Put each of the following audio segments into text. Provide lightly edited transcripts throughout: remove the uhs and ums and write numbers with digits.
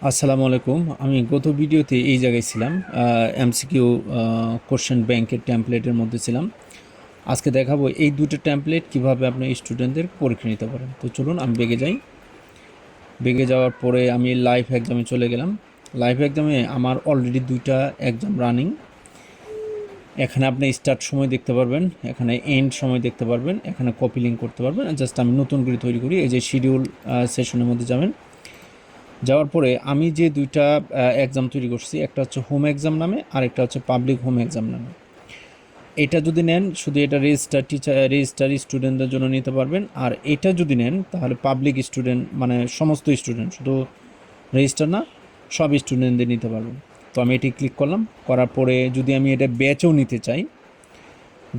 আসসালামু আলাইকুম। আমি গত ভিডিওতে এই জায়গায় ছিলাম, এমসিকিউ কোশ্চেন ব্যাংকের টেমপ্লেটের মধ্যে ছিলাম। আজকে দেখাবো এই দুটো টেমপ্লেট কিভাবে আপনি স্টুডেন্টদের পরীক্ষা নিতে পারেন। তো চলুন আমি বেগে যাই। বেগে যাওয়ার পরে আমি লাইভ এক্সামে চলে গেলাম। লাইভ এক্সামে আমার অলরেডি দুইটা এক্সাম রানিং। এখানে আপনি স্টার্ট সময় দেখতে পারবেন, এখানে এন্ড সময় দেখতে পারবেন, এখানে কপি লিঙ্ক করতে পারবেন। জাস্ট আমি নতুন করে তৈরি করি। এই যে শিডিউল সেশনের মধ্যে যাবেন। যাওয়ার পরে আমি যে দুইটা এক্সাম তৈরি করছি, একটা হচ্ছে হোম এক্সাম নামে আর একটা হচ্ছে পাবলিক হোম এক্সাম নামে। এটা যদি নেন শুধু এটা রেজিস্টার স্টুডেন্টদের জন্য নিতে পারবেন, আর এটা যদি নেন তাহলে পাবলিক স্টুডেন্ট মানে সমস্ত স্টুডেন্ট, শুধু রেজিস্টার না, সব স্টুডেন্টদের নিতে পারবেন। তো আমি এটি ক্লিক করলাম। করার পরে যদি আমি এটা ব্যাচও নিতে চাই,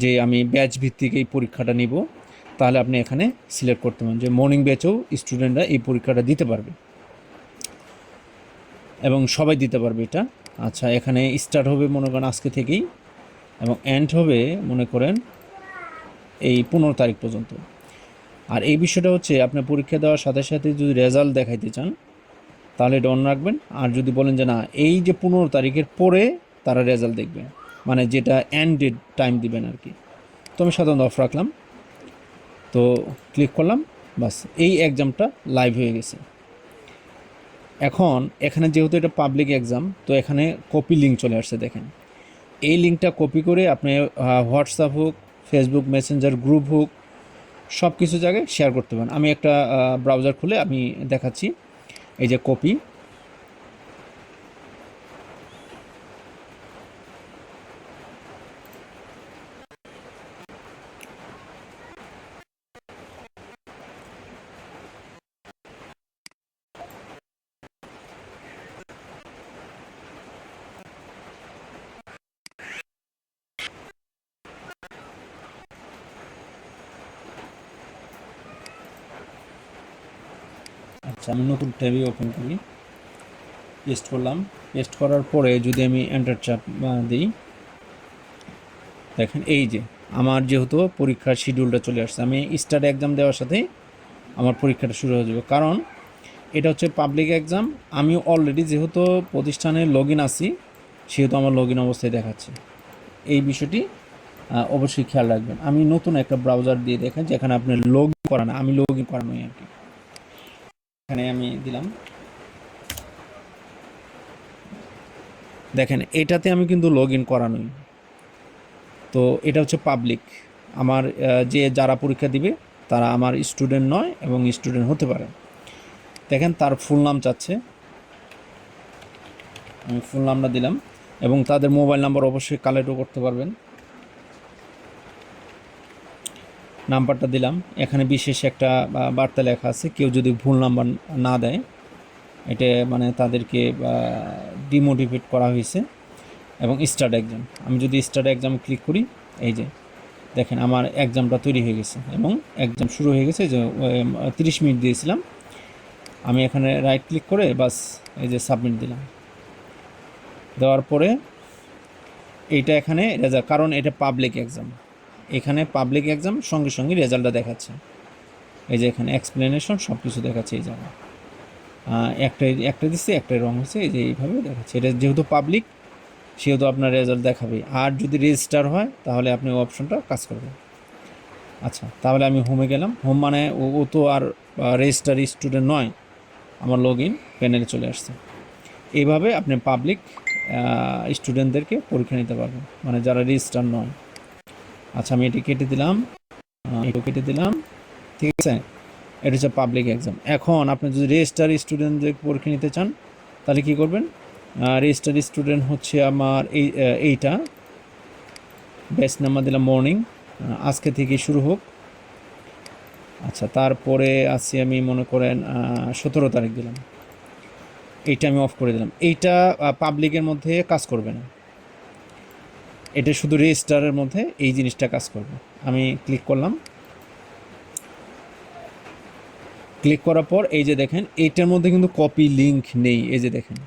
যে আমি ব্যাচ ভিত্তিক এই পরীক্ষাটা নিব, তাহলে আপনি এখানে সিলেক্ট করতে পারেন যে মর্নিং ব্যাচেও স্টুডেন্টরা এই পরীক্ষাটা দিতে পারবে এবং সবাই দিতে পারবে এটা। আচ্ছা, এখানে স্টার্ট হবে মনে করেন আজকে থেকেই, এবং এন্ড হবে মনে করেন এই 15 তারিখ পর্যন্ত। আর এই বিষয়টা হচ্ছে আপনার পরীক্ষা দেওয়ার সাথে সাথে যদি রেজাল্ট দেখাইতে চান তাহলে এটা অন রাখবেন। আর যদি বলেন যে না, এই যে 15 তারিখের পরে তারা রেজাল্ট দেখবে, মানে যেটা এন্ডেড টাইম দিবেন আর কি, তো আমি সাধারণত অফ রাখলাম। তো ক্লিক করলাম, বাস এই এক্সামটা লাইভ হয়ে গেছে। এখন এখানে যেহেতু এটা পাবলিক এক্সাম, তো এখানে কপি লিঙ্ক চলে আসছে দেখেন। এই লিঙ্কটা কপি করে আপনি হোয়াটসঅ্যাপ হোক, ফেসবুক মেসেঞ্জার গ্রুপ হোক, সব কিছু জায়গায় শেয়ার করতে পারেন। আমি একটা ব্রাউজার খুলে আমি দেখাচ্ছি। এই যে কপি, আচ্ছা আমি নতুন ট্যাবে ওপেন করি, পেস্ট করলাম। পেস্ট করার পরে যদি আমি এন্টার চাপ দিই, দেখেন এই যে আমার যেহেতু পরীক্ষার শিডিউলটা চলে আসছে, আমি স্টার্ট এক্সাম দেওয়ার সাথেই আমার পরীক্ষাটা শুরু হয়ে যাবে। কারণ এটা হচ্ছে পাবলিক এক্সাম। আমি অলরেডি যেহেতু প্রতিষ্ঠানে লগ ইন আছি, সেহেতু আমার লগ ইন অবস্থায় দেখাচ্ছে। এই বিষয়টি অবশ্যই খেয়াল রাখবেন। আমি নতুন একটা ব্রাউজার দিয়ে দেখেন যেখানে আপনি লগ ইন করা না, আমি লগ ইন করানোই আর কি। এখানে আমি দিলাম, দেখেন এটাতে আমি কিন্তু লগ ইন করানোই। তো এটা হচ্ছে পাবলিক। আমার যে যারা পরীক্ষা দিবে তারা আমার স্টুডেন্ট নয় এবং স্টুডেন্ট হতে পারে। দেখেন তার ফুল নাম চাচ্ছে, আমি ফুল নামটা দিলাম, এবং তাদের মোবাইল নাম্বার অবশ্যই কালেক্টও করতে পারবেন। নাম্বারটা দিলাম। এখানে বিশেষ একটা বার্তা লেখা আছে, কেউ যদি ভুল নাম্বার না দেয় এটা মানে তাদেরকে ডিমোটিভেট করা হয়েছে। এবং স্টার্ট এক্সাম, আমি যদি স্টার্ট এক্সাম ক্লিক করি, এই যে দেখেন আমার এক্সামটা তৈরি হয়ে গেছে এবং এক্সাম শুরু হয়ে গেছে। যে 30 মিনিট দিয়েছিলাম, আমি এখানে রাইট ক্লিক করে বাস এই যে সাবমিট দিলাম। দেওয়ার পরে এইটা এখানে রেজাল্ট, কারণ এটা পাবলিক এক্সাম, এখানে পাবলিক এক্সাম সঙ্গে সঙ্গে রেজাল্টটা দেখাচ্ছে। এই যে এখানে এক্সপ্লেনেশন সব কিছু দেখাচ্ছে। এই জায়গায় একটা দিচ্ছে, একটাই রং হচ্ছে, এই যে এইভাবে দেখাচ্ছে। এটা যেহেতু পাবলিক সেহেতু আপনার রেজাল্ট দেখাবে। আর যদি রেজিস্টার হয় তাহলে আপনি অপশনটা কাজ করবেন। আচ্ছা, তাহলে আমি হোমে গেলাম। হোম মানে ও তো আর রেজিস্টার স্টুডেন্ট নয়, আমার লগ ইন প্যানেলে চলে আসছে। এইভাবে আপনি পাবলিক স্টুডেন্টদেরকে পরীক্ষা নিতে পারবেন, মানে যারা রেজিস্টার নয়। আচ্ছা আমি এটি কেটে দিলাম, এটাও কেটে দিলাম, ঠিক আছে। এটা হচ্ছে পাবলিক এক্সাম। এখন আপনি যদি রেজিস্টার স্টুডেন্টদের পরীক্ষা নিতে চান তাহলে কী করবেন? রেজিস্টার স্টুডেন্ট হচ্ছে আমার এইটা ব্যাচ নাম্বার দিলাম মর্নিং, আজকে থেকে শুরু হোক। আচ্ছা, তারপরে আছি আমি মনে করেন 17 তারিখ দিলাম, এইটা আমি অফ করে দিলাম। এইটা পাবলিকের মধ্যে কাজ করবে না, এটা শুধু রেজিস্টারের মধ্যে এই জিনিসটা কাজ করবে। আমি ক্লিক করলাম। ক্লিক করার পর এই যে দেখেন এইটার মধ্যে কিন্তু কপি লিঙ্ক নেই, এই যে দেখেন।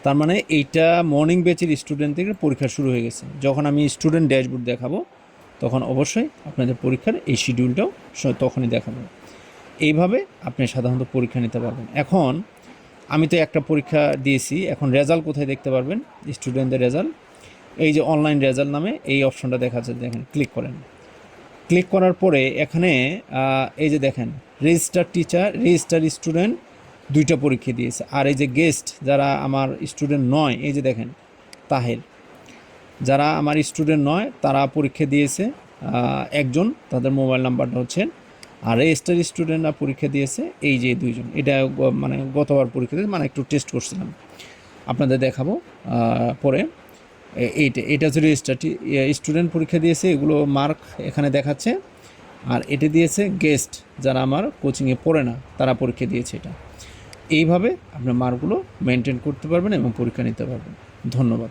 তার মানে এইটা মর্নিং ব্যাচের স্টুডেন্টদের পরীক্ষা শুরু হয়ে গেছে। যখন আমি স্টুডেন্ট ড্যাশবোর্ড দেখাবো তখন অবশ্যই আপনাদের পরীক্ষার এই শিডিউলটাও তখনই দেখাবো। এইভাবে আপনি সাধারণত পরীক্ষা নিতে পারবেন। এখন আমি তো একটা পরীক্ষা দিয়েছি, এখন রেজাল্ট কোথায় দেখতে পারবেন? স্টুডেন্টদের রেজাল্ট এই যে অনলাইন রেজাল্ট নামে এই অপশনটা দেখা যাচ্ছে, দেখেন ক্লিক করেন। ক্লিক করার পরে এখানে এই যে দেখেন রেজিস্টার টিচার, রেজিস্টার স্টুডেন্ট দুইটা পরীক্ষা দিয়েছে। আর এই যে গেস্ট যারা আমার স্টুডেন্ট নয়, এই যে দেখেন তাহের, যারা আমার স্টুডেন্ট নয় তারা পরীক্ষা দিয়েছে একজন, তাদের মোবাইল নাম্বারটা হচ্ছে। আর রেজিস্টার স্টুডেন্টরা পরীক্ষা দিয়েছে এই যে দুইজন। এটা মানে গতবার পরীক্ষা দিয়েছে, মানে একটু টেস্ট করছিলাম, আপনাদের দেখাবো পরে। এটা হচ্ছে রেজিস্টার স্টুডেন্ট পরীক্ষা দিয়েছে, এগুলো মার্ক এখানে দেখাচ্ছে। আর এটা দিয়েছে গেস্ট, যারা আমার কোচিংয়ে পড়ে না তারা পরীক্ষা দিয়েছে। এটা এইভাবে আপনার মার্কগুলো মেনটেন করতে পারবেন এবং পরীক্ষা নিতে পারবেন। ধন্যবাদ।